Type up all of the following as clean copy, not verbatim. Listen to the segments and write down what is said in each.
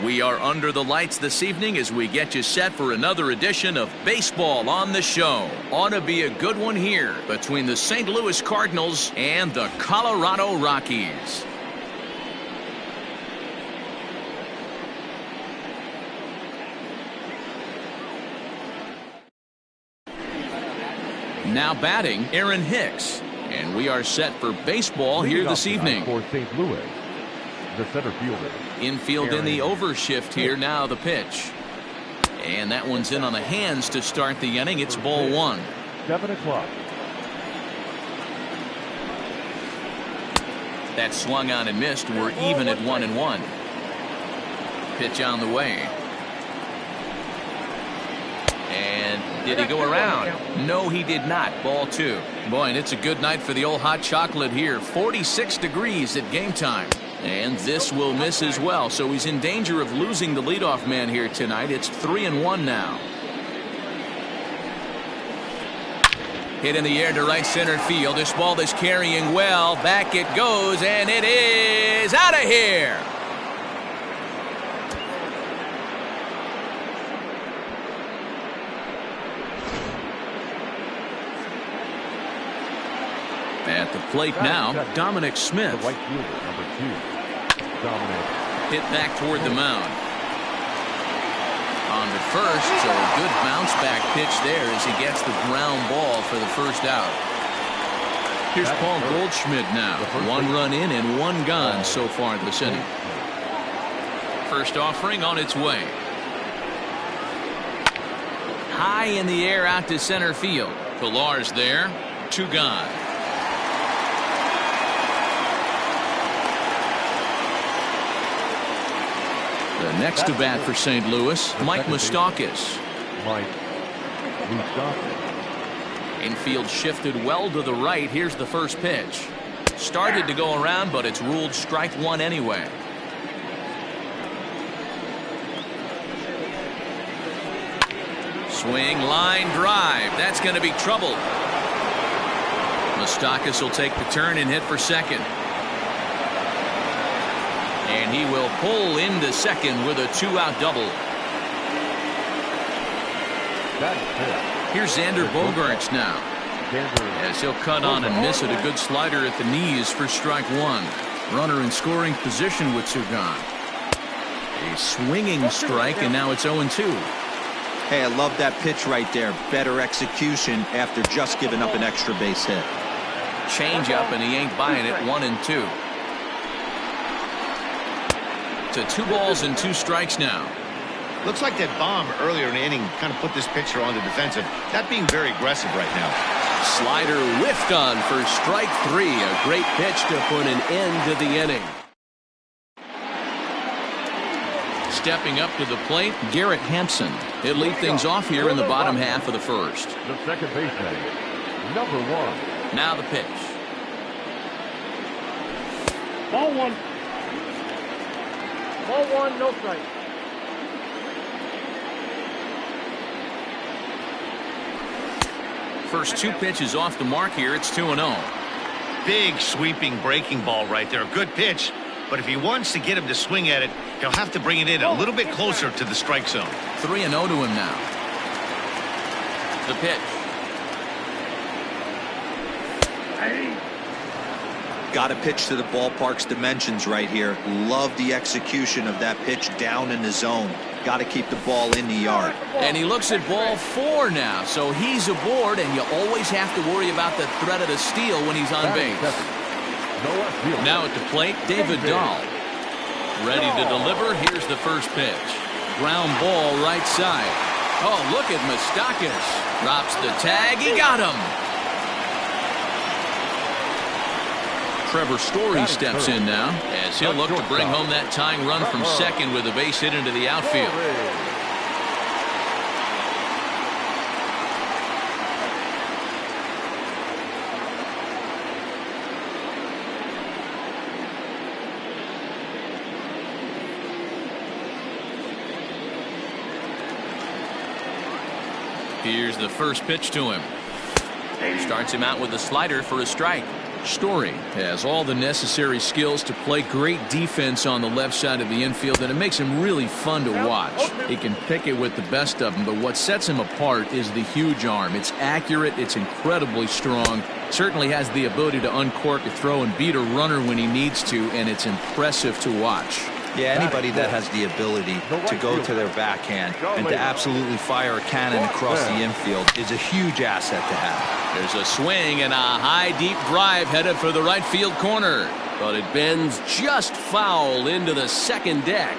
We are under the lights this evening as we get you set for another edition of Baseball on the Show. Ought to be a good one here between the St. Louis Cardinals and the Colorado Rockies. Now batting, Aaron Hicks. And we are set for baseball here this evening. For St. Louis, the center fielder. Infield in the overshift here. Now the pitch. And that one's in on the hands to start the inning. It's ball one. 7 o'clock. That swung on and missed. We're even at 1-1. Pitch on the way. And did he go around? No, he did not. Ball two. Boy, and it's a good night for the old hot chocolate here. 46 degrees at game time. And this will miss as well. So he's in danger of losing the leadoff man here tonight. It's 3-1 now. Hit in the air to right center field. This ball is carrying well. Back it goes, and it is out of here. At the plate now, Dominic Smith. The right fielder, number 2. Dominic. Hit back toward the mound. On to first, so a good bounce back pitch there as he gets the ground ball for the first out. Here's Paul Goldschmidt now. 1 run in and 1 gone so far this inning. First offering on its way. High in the air out to center field. Pilar's there. 2 gone. The next to bat for St. Louis, Mike Moustakas. Infield shifted well to the right. Here's the first pitch. Started to go around, but it's ruled strike one anyway. Swing, line drive. That's going to be trouble. Moustakas will take the turn and hit for second. And he will pull into second with a 2-out double. Here's Xander Bogaerts now. As he'll cut on and miss it. A good slider at the knees for strike one. Runner in scoring position with 2 gone. A swinging strike, and now it's 0-2. Hey, I love that pitch right there. Better execution after just giving up an extra base hit. Change up, and he ain't buying it. 1-2. To 2 balls and 2 strikes now. Looks like that bomb earlier in the inning kind of put this pitcher on the defensive. Not being very aggressive right now. Slider whiffed on for strike 3. A great pitch to put an end to the inning. Stepping up to the plate, Garrett Hampson. He'll lead things off here in the bottom half of the first. The second baseman, number 1. Now the pitch. Ball 1. Ball 1, no strike. First 2 pitches off the mark here. It's 2-0. Big sweeping breaking ball right there. Good pitch. But if he wants to get him to swing at it, he'll have to bring it in a little bit closer to the strike zone. 3-0 to him now. The pitch. Got to pitch to the ballpark's dimensions right here. Love the execution of that pitch down in the zone. Got to keep the ball in the yard. And he looks at ball 4 now, so he's aboard, and you always have to worry about the threat of the steal when he's on base. Now at the plate, David Dahl. Ready to deliver. Here's the first pitch. Ground ball right side. Oh, look at Moustakas. Drops the tag. He got him. Trevor Story steps in now as he'll look to bring home that tying run from second with a base hit into the outfield. Here's the first pitch to him. Starts him out with a slider for a strike. Story has all the necessary skills to play great defense on the left side of the infield, and it makes him really fun to watch. He can pick it with the best of them, but what sets him apart is the huge arm. It's accurate, it's incredibly strong, certainly has the ability to uncork a throw and beat a runner when he needs to, and it's impressive to watch. Yeah, anybody that has the ability to go to their backhand and to absolutely fire a cannon across the infield is a huge asset to have. There's a swing and a high deep drive headed for the right field corner, but it bends just foul into the second deck.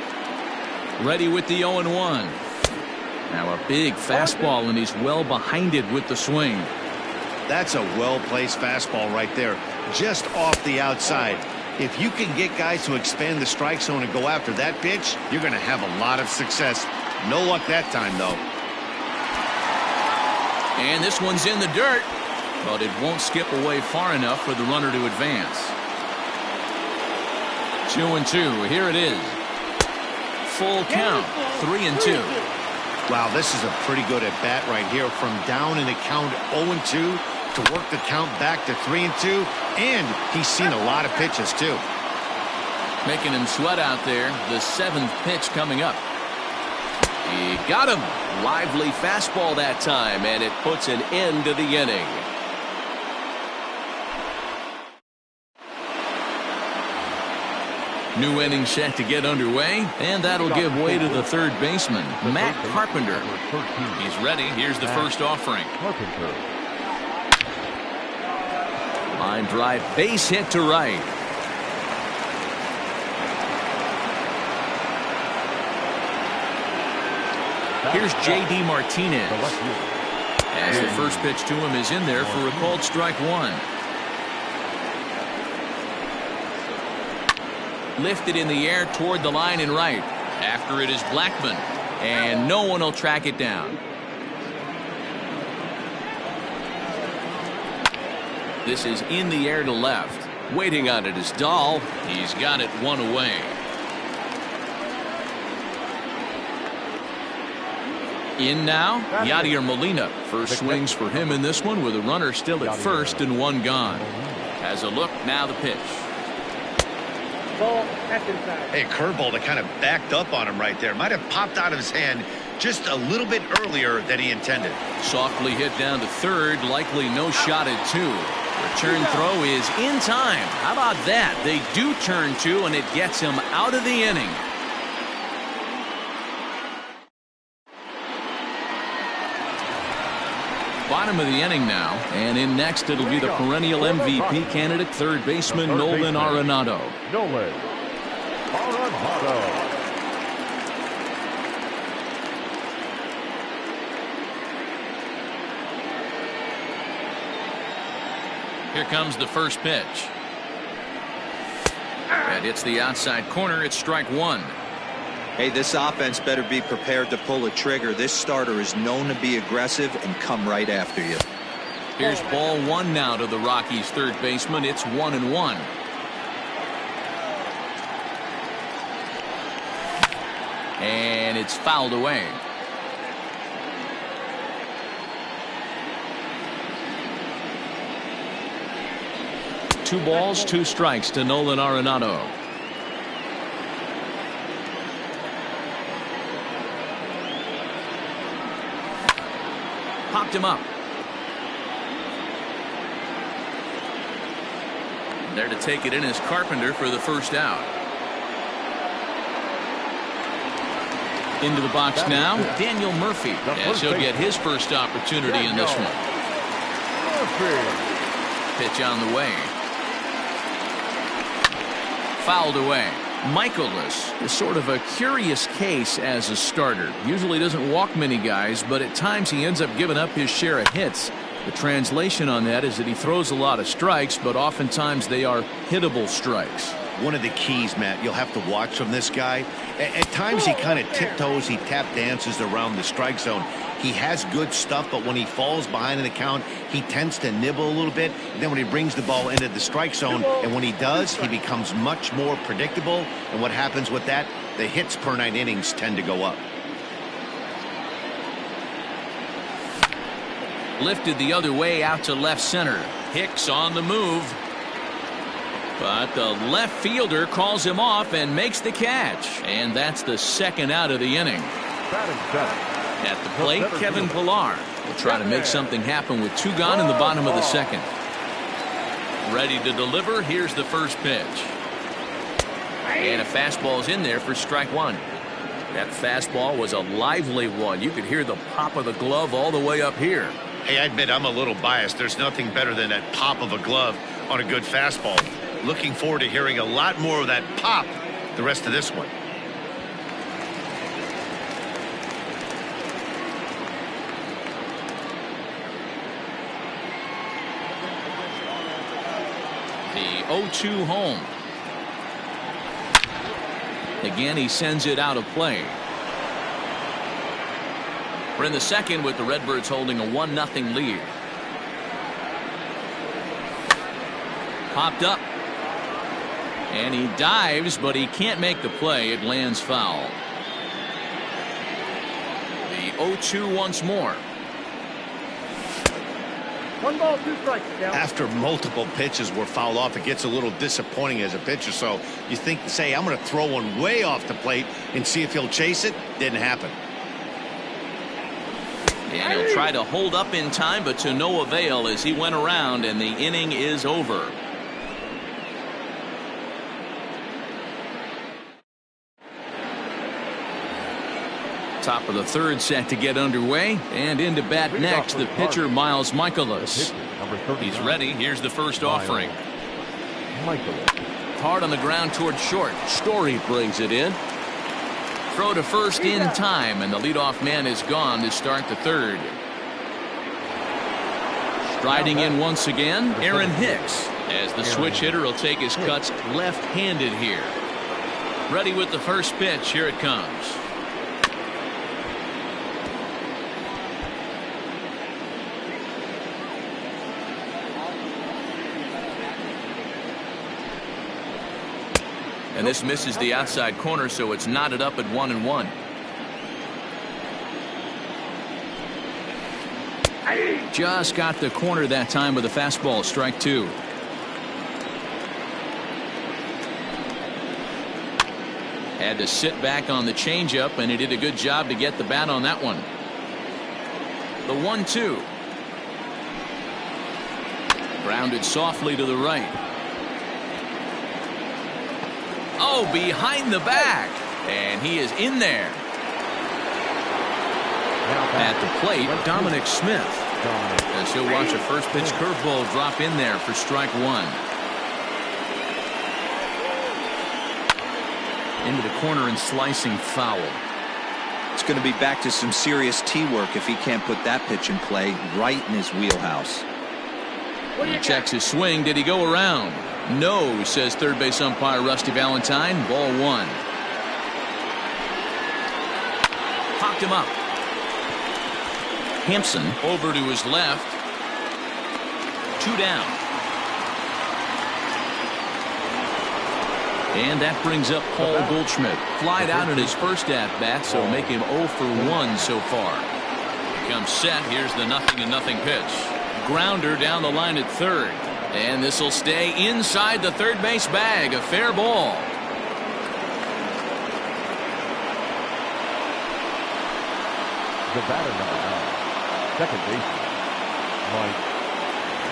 Ready with the 0-1. Now a big fastball, and he's well behind it with the swing. That's a well-placed fastball right there, just off the outside. If you can get guys to expand the strike zone and go after that pitch, you're going to have a lot of success. No luck that time, though. And this one's in the dirt, but it won't skip away far enough for the runner to advance. 2-2. Here it is. Full count. 3-2. Wow, this is a pretty good at bat right here. From down in the count 0-2 to work the count back to 3-2, and he's seen a lot of pitches too. Making him sweat out there. The 7th pitch coming up. He got him. Lively fastball that time, and it puts an end to the inning. New inning set to get underway, and that'll give way to the third baseman, Matt Carpenter. He's ready. Here's the first offering. Line drive, base hit to right. Here's J.D. Martinez. As the first pitch to him is in there for a called strike one. Lifted in the air toward the line and right. After it is Blackman, and no one will track it down. This is in the air to left. Waiting on it is Dahl. He's got it one away. In now, Yadier Molina. First swings for him in this one with a runner still at first and one gone. Has a look, now the pitch. Hey, curveball that kind of backed up on him right there. Might have popped out of his hand just a little bit earlier than he intended. Softly hit down to third, likely no shot at two. Return throw is in time. How about that? They do turn two, and it gets him out of the inning. Bottom of the inning now, and in next it'll be the perennial MVP candidate, third baseman Nolan Arenado. Nolan Arenado. Here comes the first pitch. That hits the outside corner. It's strike one. Hey, this offense better be prepared to pull a trigger. This starter is known to be aggressive and come right after you. Here's ball one now to the Rockies' third baseman. It's 1-1. And it's fouled away. Two balls, two strikes to Nolan Arenado. Popped him up. There to take it in is Carpenter for the first out. Into the box now, Daniel Murphy, as he'll get his first opportunity in this one. Pitch on the way. Fouled away. Michaelis is sort of a curious case as a starter. Usually doesn't walk many guys, but at times he ends up giving up his share of hits. The translation on that is that he throws a lot of strikes, but oftentimes they are hittable strikes. One of the keys, Matt, you'll have to watch from this guy. At times he kind of tiptoes, he tap dances around the strike zone. He has good stuff, but when he falls behind in the count, he tends to nibble a little bit. And then when he brings the ball into the strike zone, and when he does, he becomes much more predictable. And what happens with that? The hits per 9 innings tend to go up. Lifted the other way out to left center. Hicks on the move. But the left fielder calls him off and makes the catch. And that's the second out of the inning. At the plate, Kevin Pillar will try to make something happen with 2 gone in the bottom of the second. Ready to deliver. Here's the first pitch. And a fastball's in there for strike 1. That fastball was a lively one. You could hear the pop of the glove all the way up here. Hey, I admit I'm a little biased. There's nothing better than that pop of a glove on a good fastball. Looking forward to hearing a lot more of that pop the rest of this one. The 0-2 home. Again, he sends it out of play. We're in the second with the Redbirds holding a 1-0 lead. Popped up. And he dives, but he can't make the play. It lands foul. The 0-2 once more. 1 ball, 2 strikes. After multiple pitches were fouled off, it gets a little disappointing as a pitcher. So you think, say, I'm going to throw one way off the plate and see if he'll chase it. Didn't happen. And he'll try to hold up in time, but to no avail as he went around and the inning is over. Top of the third set to get underway, and into bat next the pitcher Miles Michaelis. He's ready. Here's the first offering. Hard on the ground toward short. Story brings it in. Throw to first in time, and the leadoff man is gone to start the third. Striding in once again, Aaron Hicks, as the switch hitter will take his cuts left-handed here. Ready with the first pitch. Here it comes. And this misses the outside corner, so it's knotted up at 1-1. Just got the corner that time with a fastball. Strike 2. Had to sit back on the changeup, and he did a good job to get the bat on that one. The 1-2. Grounded softly to the right. Oh, behind the back, and he is in there. At the plate, Dominic Smith, as he'll watch a first pitch curveball drop in there for strike 1. Into the corner and slicing foul. It's going to be back to some serious tee work if he can't put that pitch in play right in his wheelhouse. He checks his swing. Did he go around? No, says third base umpire Rusty Valentine. Ball 1. Popped him up. Hampson over to his left. 2 down. And that brings up Paul Goldschmidt. Flied out in his first at-bat, so make him 0 for 1 so far. Comes set. Here's the 0-0 pitch. Grounder down the line at third. And this will stay inside the third base bag. A fair ball. The batter number 9, second baseman, Mike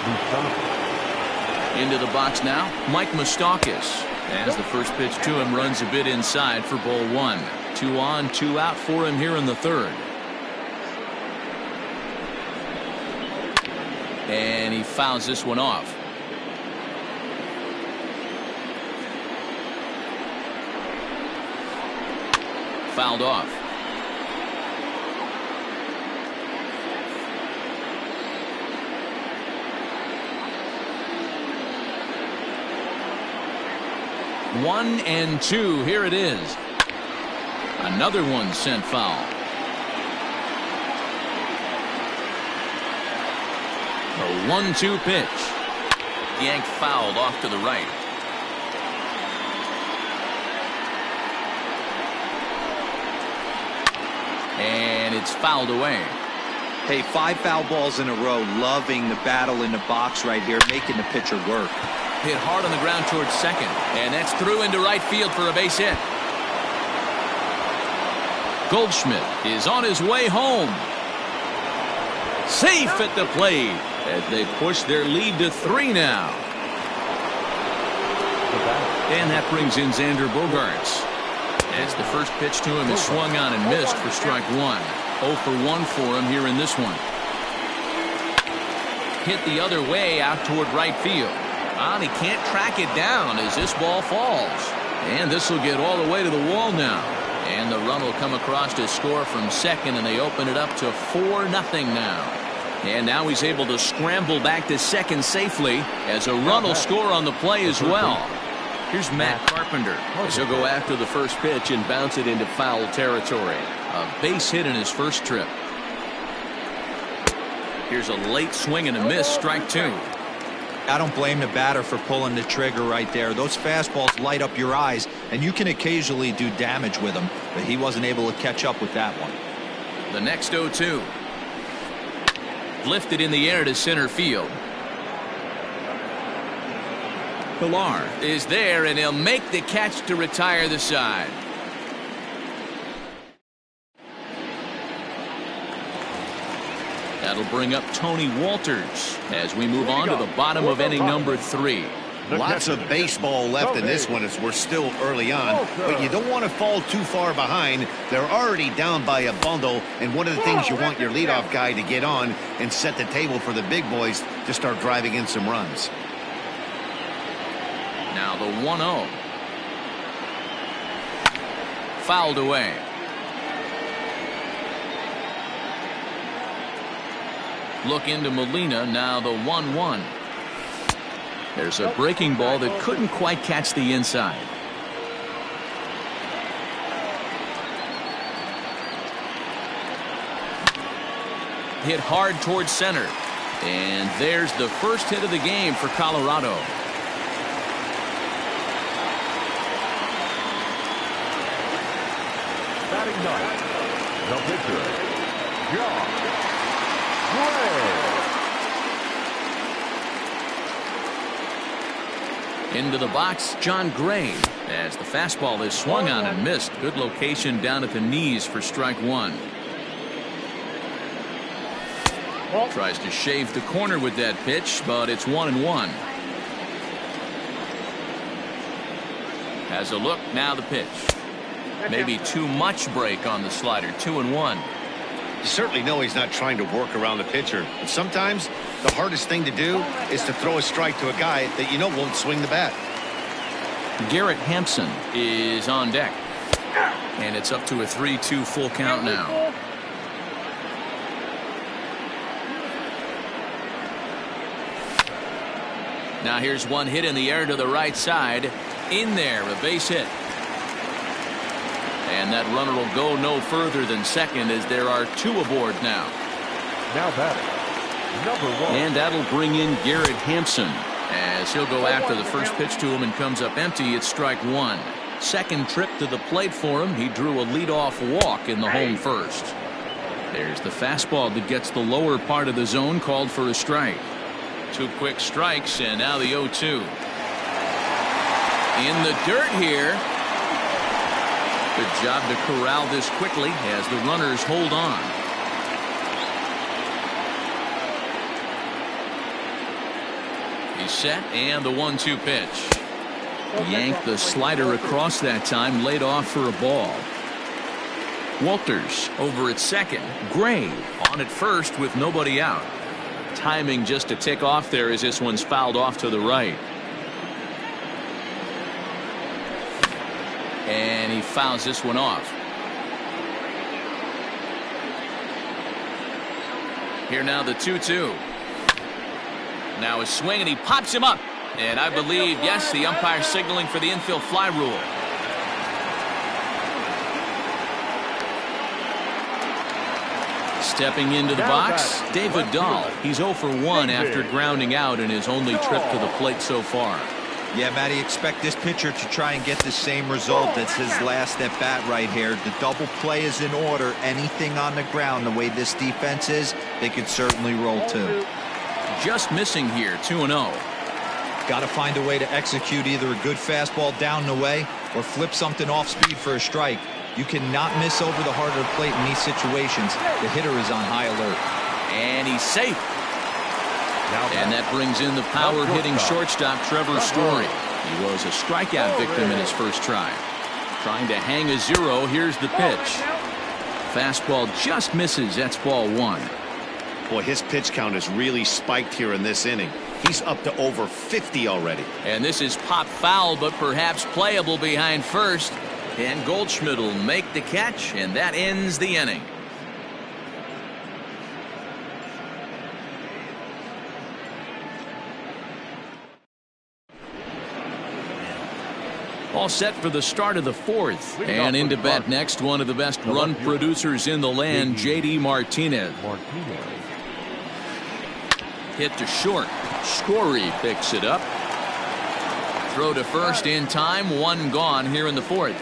Moustakas. Into the box now, Mike Moustakas. As the first pitch to him runs a bit inside for ball 1. 2 on, 2 out for him here in the third. And he fouls this one off. Fouled off. One and 2. Here it is. Another one sent foul. A 1-2 pitch. Yanked fouled off to the right. And it's fouled away. Hey, 5 foul balls in a row. Loving the battle in the box right here, making the pitcher work. hit hard on the ground towards second, and that's through into right field for a base hit. Goldschmidt is on his way home. Safe at the plate as they push their lead to 3 now. And that brings in Xander Bogaerts. As the first pitch to him is swung on and missed for strike 1. 0 for 1 for him here in this one. Hit the other way out toward right field. And he can't track it down as this ball falls. And this will get all the way to the wall now. And the run will come across to score from second, and they open it up to 4-0 now. And now he's able to scramble back to second safely as a run will score on the play as well. Here's Matt Carpenter as he'll go after the first pitch and bounce it into foul territory. A base hit in his first trip. Here's a late swing and a miss, strike 2. I don't blame the batter for pulling the trigger right there. Those fastballs light up your eyes, and you can occasionally do damage with them, but he wasn't able to catch up with that one. The next 0-2. Lifted in the air to center field. Pilar is there, and he'll make the catch to retire the side. That'll bring up Tony Walters as we move on to the bottom of inning number 3. Lots of baseball left in this one as we're still early on, but you don't want to fall too far behind. They're already down by a bundle, and one of the things you want your leadoff guy to get on and set the table for the big boys to start driving in some runs. Now the 1-0. Fouled away. Look into Molina, now the 1-1. There's a breaking ball that couldn't quite catch the inside. Hit hard towards center. And there's the first hit of the game for Colorado. Batting ninth, the pitcher, John Gray. Into the box, John Gray, as the fastball is swung on and missed. Good location down at the knees for strike 1. Tries to shave the corner with that pitch, but it's 1-1. Has a look, now the pitch. Maybe too much break on the slider. 2-1. You certainly know he's not trying to work around the pitcher, but sometimes the hardest thing to do is to throw a strike to a guy that you know won't swing the bat. Garrett Hampson is on deck, and it's up to a 3-2 full count now. Now here's one hit in the air to the right side. In there, a base hit. And that runner will go no further than second as there are 2 aboard now. Now batting, number 1. And that'll bring in Garrett Hampson as he'll go after the first pitch to him and comes up empty. It's strike 1. Second trip to the plate for him. He drew a leadoff walk in the home first. There's the fastball that gets the lower part of the zone, called for a strike. 2 quick strikes, and now the 0-2. In the dirt here. Good job to corral this quickly as the runners hold on. He's set, and the 1-2 pitch. Yanked the slider across that time, laid off for a ball. Walters over at second. Gray on at first with nobody out. Timing just to tick off there as this one's fouled off to the right. And he fouls this one off. Here now the 2-2. Now a swing, and he pops him up. And I believe, yes, the umpire signaling for the infield fly rule. Stepping into the box, David Dahl. He's 0 for 1 after grounding out in his only trip to the plate so far. Yeah, Matty, expect this pitcher to try and get the same result. That's his last at bat right here. The double play is in order. Anything on the ground, the way this defense is, they could certainly roll too. Just missing here, 2-0. Got to find a way to execute either a good fastball down and away or flip something off speed for a strike. You cannot miss over the heart of the plate in these situations. The hitter is on high alert. And he's safe. And that brings in the power-hitting shortstop Trevor Story. He was a strikeout victim in his first try. Trying to hang a 0. Here's the pitch. Fastball just misses. That's ball 1. Boy, his pitch count has really spiked here in this inning. He's up to over 50 already. And this is pop foul, but perhaps playable behind first. And Goldschmidt will make the catch, and that ends the inning. All set for the start of the 4th. And in to bat next, one of the best run producers in the land, J.D. Martinez. Hit to short. Story picks it up. Throw to first in time. 1 gone here in the 4th.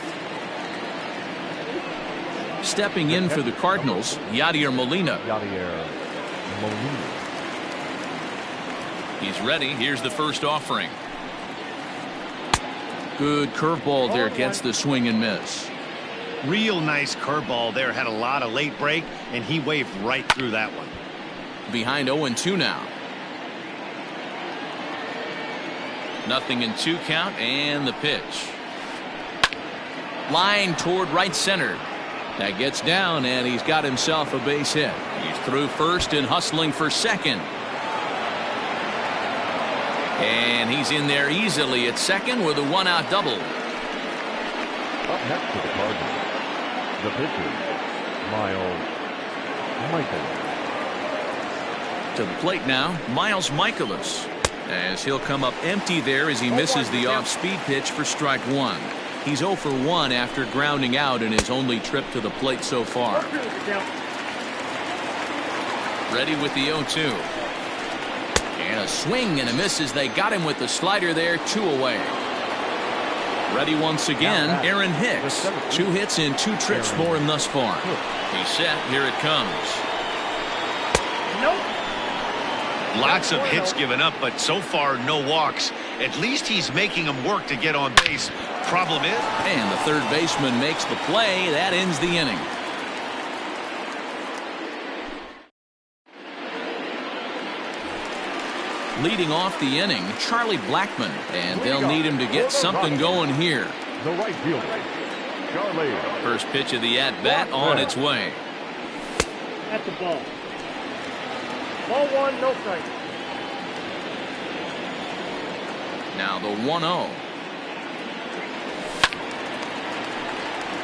Stepping in for the Cardinals, Yadier Molina. He's ready. Here's the first offering. Good curveball there, gets the swing and miss. Real nice curveball there. Had a lot of late break, and he waved right through that one. Behind 0-2 now. 0-2 count, and the pitch. Line toward right center. That gets down, and he's got himself a base hit. He's through first and hustling for second. And he's in there easily at second with a 1-out double. Up next to the Cardinals, the pitcher, Miles Michaelis. To the plate now, Miles Michaelis. As he'll come up empty there as he misses the off-speed pitch for strike 1. He's 0 for 1 after grounding out in his only trip to the plate so far. Ready with the 0-2. And a swing and a miss as they got him with the slider there. 2 away. Ready once again, Aaron Hicks. 2 hits in 2 trips for him thus far. He's set. Here it comes. Nope. Lots of hits given up, but so far no walks. At least he's making them work to get on base. Problem is, and the third baseman makes the play. That ends the inning. Leading off the inning, Charlie Blackmon, and they'll need him to get something going here. The right fielder, Charlie. First pitch of the at-bat on its way. That's the ball. Ball 1, no strike. Now the 1-0.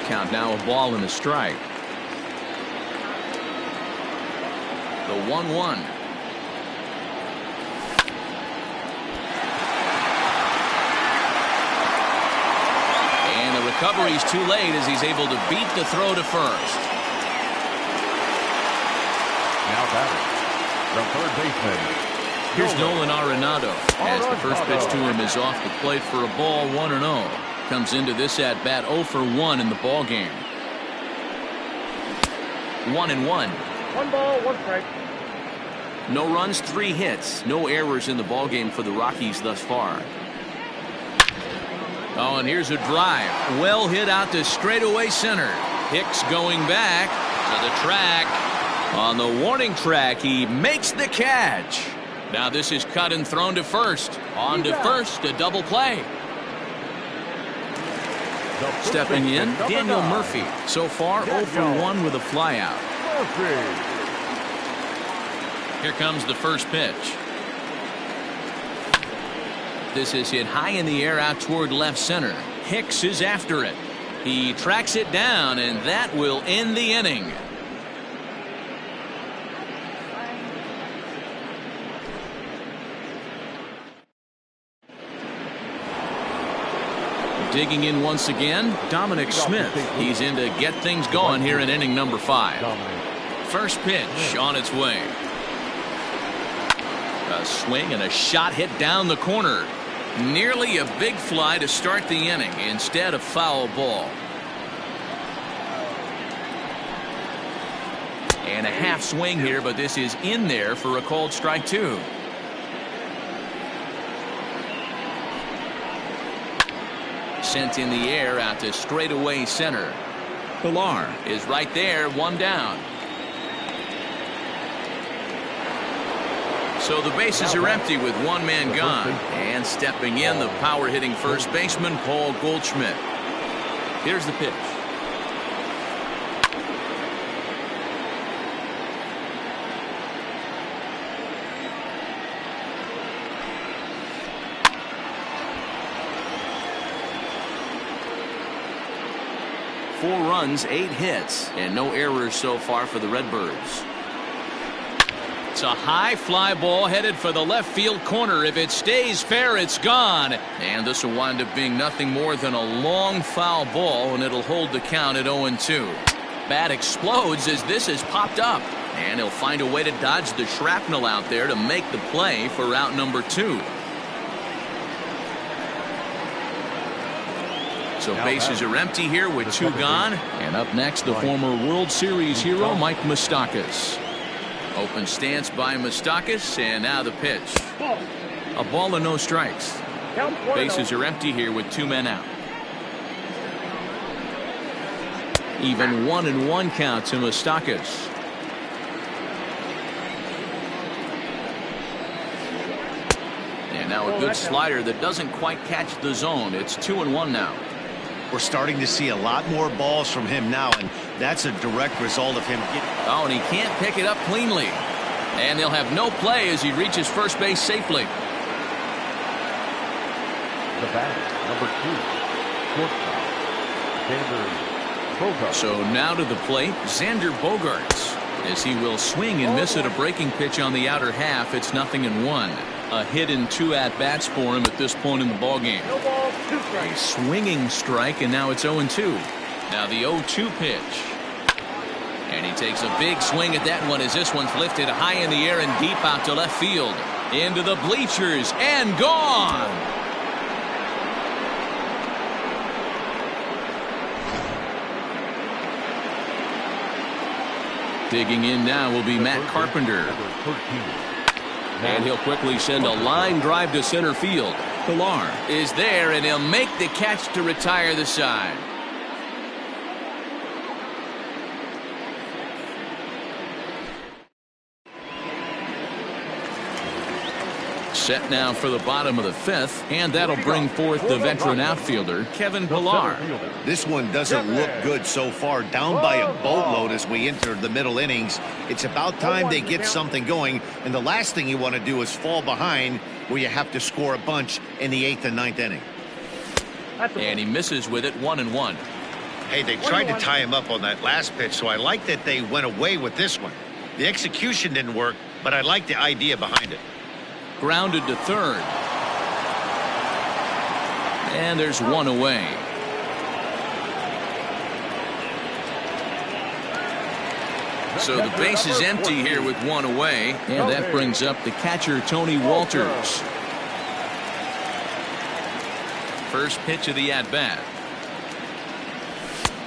Count now a ball and a strike. The 1-1. And the recovery's too late as he's able to beat the throw to first. Now batting, the third baseman. Here's Nolan Arenado as the first pitch to him is off the plate for a ball. 1-0. Comes into this at bat 0 for 1 in the ball game. 1-1. 1 ball, 1 strike. No runs, 3 hits, no errors in the ball game for the Rockies thus far. Oh, and here's a drive. Well hit out to straightaway center. Hicks going back to the track. On the warning track, he makes the catch. Now this is cut and thrown to first. On to first, a double play. Stepping in, Daniel Murphy. So far, 0 for 1 with a flyout. Here comes the first pitch. This is hit high in the air out toward left center. Hicks is after it. He tracks it down, and that will end the inning. Digging in once again, Dominic Smith. He's in to get things going here in inning number 5. First pitch on its way. A swing and a shot hit down the corner. Nearly a big fly to start the inning. Instead, a foul ball. And a half swing here, but this is in there for a called strike 2. Sent in the air out to straightaway center. Pilar is right there, one down. So the bases are empty with one man gone. And stepping in, the power-hitting first baseman, Paul Goldschmidt. Here's the pitch. Four runs, 8 hits, and no errors so far for the Redbirds. It's a high fly ball headed for the left field corner. If it stays fair, it's gone. And this will wind up being nothing more than a long foul ball, and it'll hold the count at 0-2. Bat explodes as this is popped up, and he'll find a way to dodge the shrapnel out there to make the play for out number 2. So bases are empty here with 2 gone. And up next, the former World Series hero, Mike Moustakas. Open stance by Moustakas, and now the pitch. A ball and no strikes. Bases are empty here with 2 men out. Even 1-1 count to Moustakas. And now a good slider that doesn't quite catch the zone. It's 2-1 now. We're starting to see a lot more balls from him now, and that's a direct result of him getting... Oh, and he can't pick it up cleanly. And they'll have no play as he reaches first base safely. The batter, number 2, shortstop, Xander Bogaerts. So now to the plate, Xander Bogaerts. As he will swing and miss at a breaking pitch on the outer half. It's 0-1. A hit and 2 at-bats for him at this point in the ballgame. A swinging strike, and now it's 0-2. Now the 0-2 pitch. And he takes a big swing at that one as this one's lifted high in the air and deep out to left field. Into the bleachers and gone. Digging in now will be Matt Carpenter. And he'll quickly send a line drive to center field. Pilar is there, and he'll make the catch to retire the side. Set now for the bottom of the 5th, and that'll bring forth the veteran outfielder, Kevin Pilar. This one doesn't look good so far. Down by a boatload as we enter the middle innings. It's about time they get something going, and the last thing you want to do is fall behind where you have to score a bunch in the 8th and 9th inning. And he misses with it, 1-1. Hey, they tried to tie him up on that last pitch, so I like that they went away with this one. The execution didn't work, but I like the idea behind it. Grounded to third. And there's one away. So the base is empty here with one away. And that brings up the catcher, Tony Walters. First pitch of the at-bat.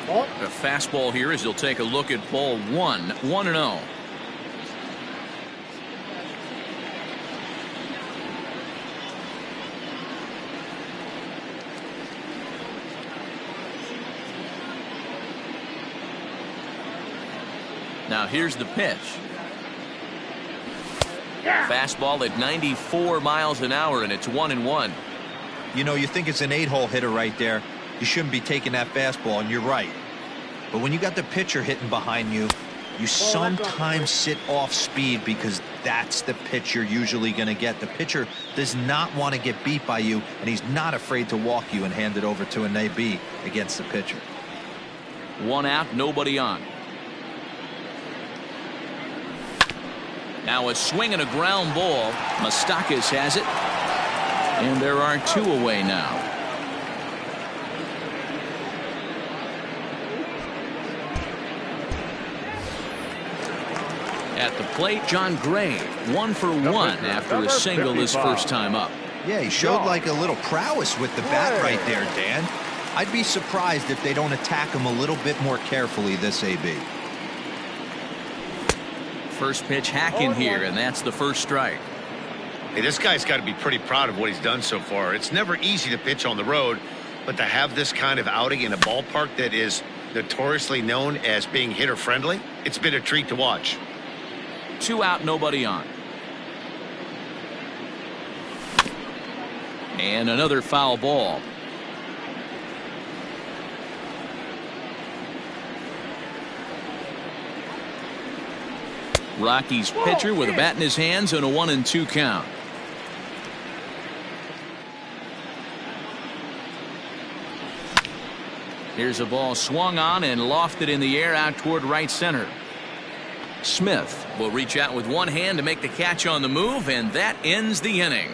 A fastball here as he'll take a look at ball 1. 1-0. Now here's the pitch. Fastball at 94 miles an hour, and it's 1-1. You know, you think it's an 8-hole hitter right there. You shouldn't be taking that fastball, and you're right. But when you got the pitcher hitting behind you, you sometimes sit off speed because that's the pitch you're usually going to get. The pitcher does not want to get beat by you, and he's not afraid to walk you and hand it over to an AB against the pitcher. 1 out, nobody on. Now a swing and a ground ball. Moustakas has it. And there are 2 away now. At the plate, John Gray, 1 for 1 after a single his first time up. Yeah, he showed like a little prowess with the bat right there, Dan. I'd be surprised if they don't attack him a little bit more carefully, this AB. First pitch hacking here, and that's the first strike. Hey, this guy's got to be pretty proud of what he's done so far. It's never easy to pitch on the road, but to have this kind of outing in a ballpark that is notoriously known as being hitter-friendly, it's been a treat to watch. 2 out, nobody on. And another foul ball. Rockies pitcher with a bat in his hands and a 1-2 count. Here's a ball swung on and lofted in the air out toward right center. Smith will reach out with one hand to make the catch on the move, and that ends the inning.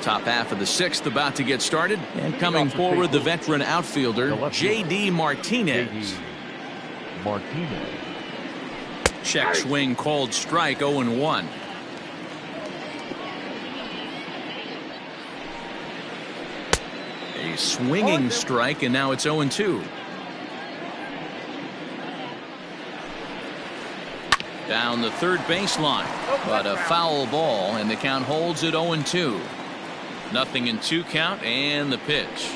Top half of the 6th about to get started, and coming forward the veteran outfielder J.D. Martinez. Check swing called strike, 0-1. A swinging strike, and now it's 0-2. Down the third baseline, but a foul ball, and the count holds at 0-2. Nothing in 2 count, and the pitch.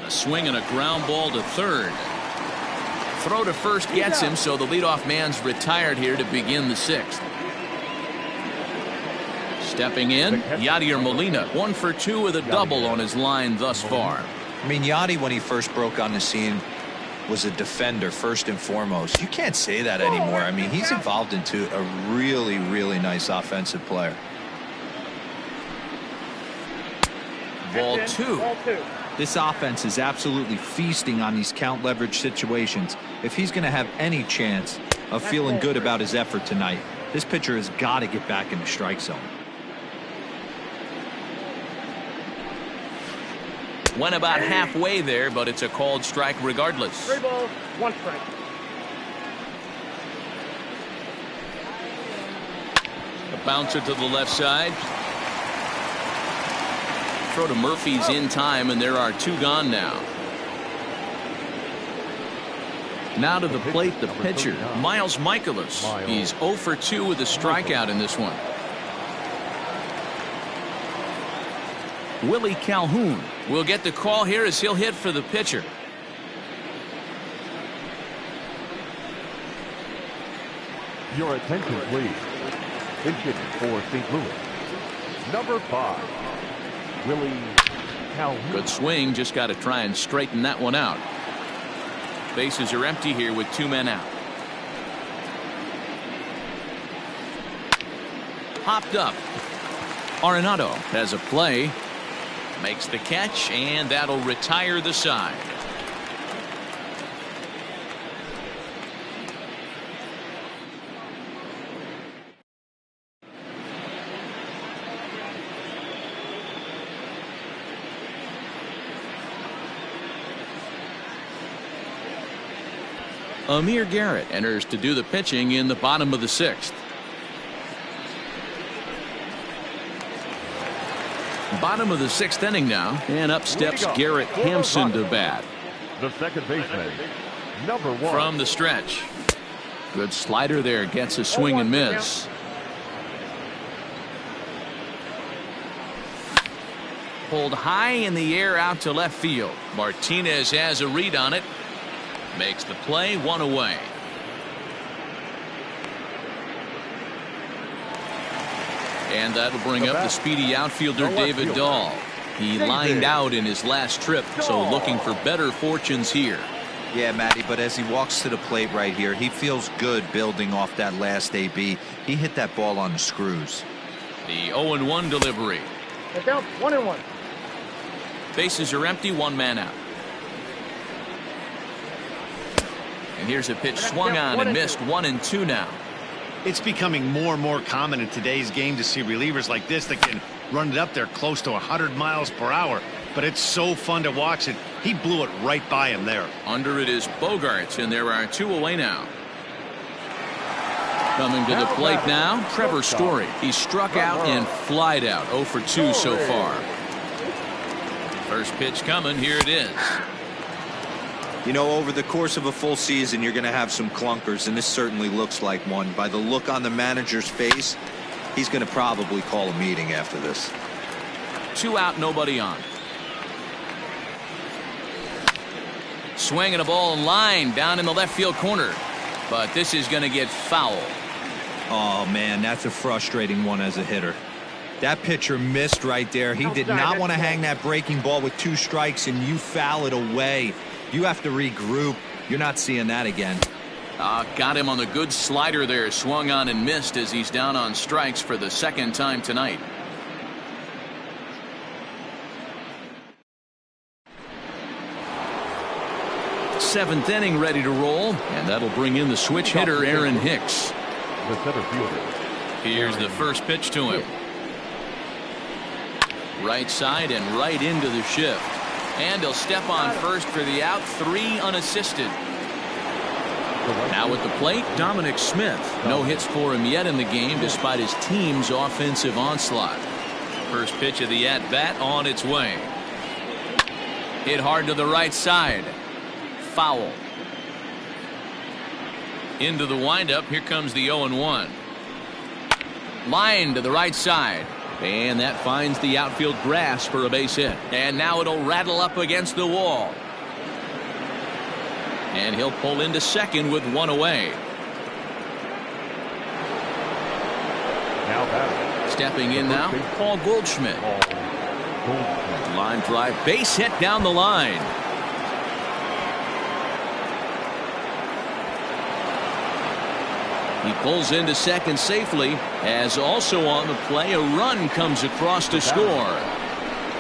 A swing and a ground ball to third. Throw to first gets him, so the leadoff man's retired here to begin the 6th. Stepping in, Yadier Molina, 1 for 2 with a double on his line thus far. I mean, Yadi, when he first broke on the scene, was a defender first and foremost. You can't say that anymore. I mean, he's evolved into a really, really nice offensive player. Ball 2. This offense is absolutely feasting on these count leverage situations. If he's going to have any chance of feeling good about his effort tonight, this pitcher has got to get back in the strike zone. Went about halfway there, but it's a called strike regardless. 3 balls, 1 strike. A bouncer to the left side. Throw to Murphy's in time, and there are 2 gone now. Now to the plate, the pitcher, Miles Michaelis. He's 0 for 2 with a strikeout in this one. Willie Calhoun will get the call here as he'll hit for the pitcher. Your attention, please. Pitching for St. Louis, number 5, Willie Calhoun. Good swing, just got to try and straighten that one out. Bases are empty here with 2 men out. Popped up. Arenado has a play. Makes the catch, and that'll retire the side. Amir Garrett enters to do the pitching in the bottom of the 6th. Bottom of the 6th inning now, and up steps Garrett Hampson to bat. The second baseman, number 1. From the stretch. Good slider there, gets a swing and miss. Pulled high in the air out to left field. Martinez has a read on it. Makes the play, 1 away. And that'll bring up the speedy outfielder David Dahl. He lined out in his last trip, so looking for better fortunes here. Yeah, Matty, but as he walks to the plate right here, he feels good building off that last AB. He hit that ball on the screws. The 0-1 delivery. It's down 1-1. Bases are empty, 1 man out. And here's a pitch swung on and missed, 1-2 now. It's becoming more and more common in today's game to see relievers like this that can run it up there close to 100 miles per hour. But it's so fun to watch it. He blew it right by him there. Under it is Bogarts, and there are 2 away now. Coming to the plate now, Trevor Story. He struck out and flied out, 0 for 2 so far. First pitch coming, here it is. You know, over the course of a full season, you're going to have some clunkers, and this certainly looks like one. By the look on the manager's face, he's going to probably call a meeting after this. 2 out, nobody on. Swinging a ball in line down in the left field corner. But this is going to get foul. Oh, man, that's a frustrating one as a hitter. That pitcher missed right there. He did not want to hang that breaking ball with 2 strikes, and you foul it away. You have to regroup. You're not seeing that again. Got him on the good slider there. Swung on and missed as he's down on strikes for the 2nd time tonight. Seventh inning ready to roll, and that'll bring in the switch hitter Aaron Hicks. The center fielder. Here's the first pitch to him. Right side and right into the shift. And he'll step on first for the out. 3 unassisted. Now at the plate, Dominic Smith. No hits for him yet in the game despite his team's offensive onslaught. First pitch of the at-bat on its way. Hit hard to the right side. Foul. Into the windup. Here comes the 0-1. Line to the right side. And that finds the outfield grass for a base hit. And now it'll rattle up against the wall. And he'll pull into second with 1 away. Now batting. Stepping in now, Paul Goldschmidt. Line drive, base hit down the line. He pulls into second safely, as also on the play a run comes across to score.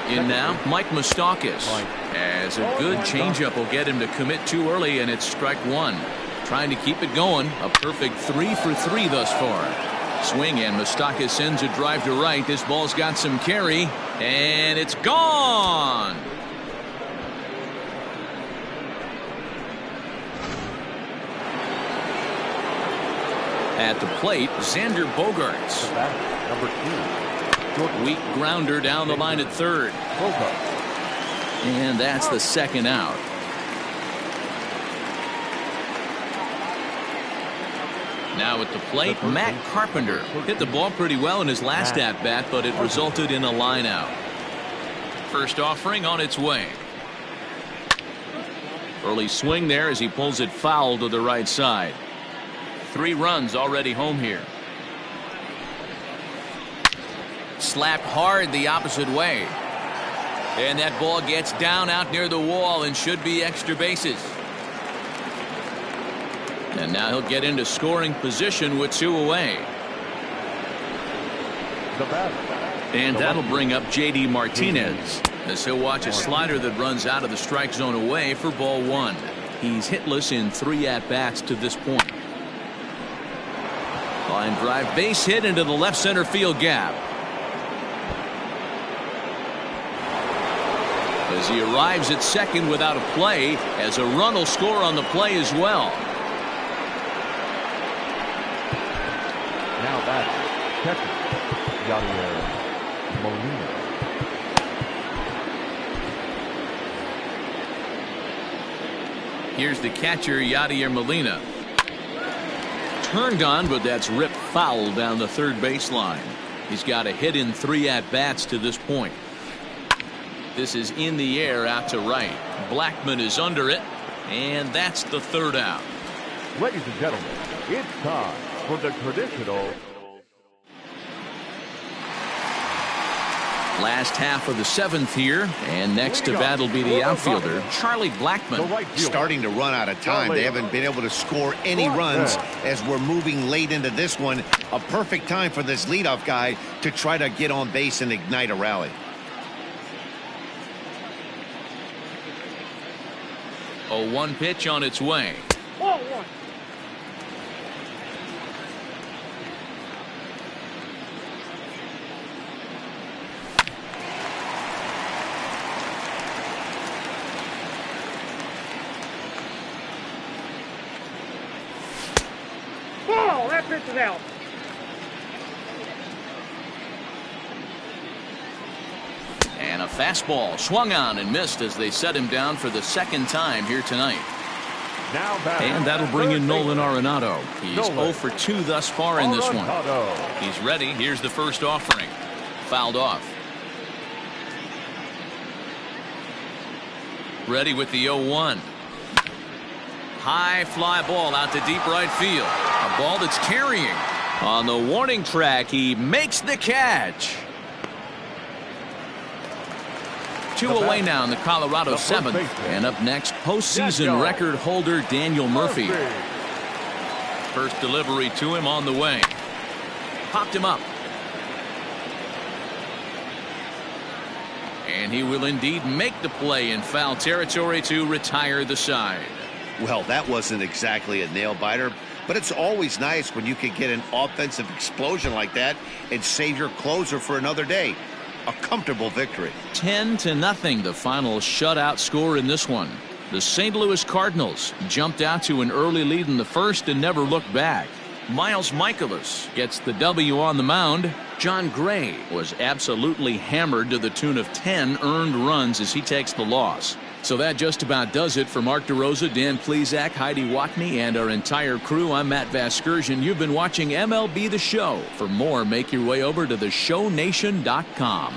In now, Mike Moustakas, as a good changeup will get him to commit too early, and it's strike 1. Trying to keep it going. A perfect 3 for 3 thus far. Swing, and Moustakas sends a drive to right. This ball's got some carry, and it's gone. At the plate, Xander Bogaerts. Number 2. Weak grounder down the line at third. And that's the 2nd out. Now at the plate, Matt Carpenter. Hit the ball pretty well in his last at-bat, but it resulted in a line out. First offering on its way. Early swing there as he pulls it foul to the right side. 3 runs already home here. Slapped hard the opposite way. And that ball gets down out near the wall and should be extra bases. And now he'll get into scoring position with 2 away. And that'll bring up J.D. Martinez, as he'll watch a slider that runs out of the strike zone away for ball 1. He's hitless in 3 at-bats to this point. Line drive, base hit into the left center field gap. As he arrives at second without a play, as a run will score on the play as well. Now that's catcher Yadier Molina. Here's the catcher, Yadier Molina. Turned on, but that's ripped foul down the third baseline. He's got a hit in 3 at-bats to this point. This is in the air out to right. Blackman is under it, and that's the 3rd out. Ladies and gentlemen, it's time for the traditional Last half of the 7th here, and next to bat will be the outfielder, Charlie Blackman. Starting to run out of time. They haven't been able to score any runs as we're moving late into this one. A perfect time for this leadoff guy to try to get on base and ignite a rally. A 1 pitch on its way. That pitch is out. And a fastball swung on and missed as they set him down for the 2nd time here tonight. And that'll bring in Nolan Arenado. He's 0 for 2 thus far in this one. He's ready. Here's the first offering. Fouled off. Ready with the 0-1. High fly ball out to deep right field. A ball that's carrying. On the warning track, he makes the catch. 2 away now in the Colorado 7th. And up next, postseason record holder Daniel Murphy. First delivery to him on the way. Popped him up. And he will indeed make the play in foul territory to retire the side. Well, that wasn't exactly a nail-biter, but it's always nice when you can get an offensive explosion like that and save your closer for another day. A comfortable victory. 10-0, the final shutout score in this one. The St. Louis Cardinals jumped out to an early lead in the first and never looked back. Miles Mikolas gets the W on the mound. John Gray was absolutely hammered to the tune of 10 earned runs as he takes the loss. So that just about does it for Mark DeRosa, Dan Plesac, Heidi Watney, and our entire crew. I'm Matt Vasgersian. You've been watching MLB The Show. For more, make your way over to theshownation.com.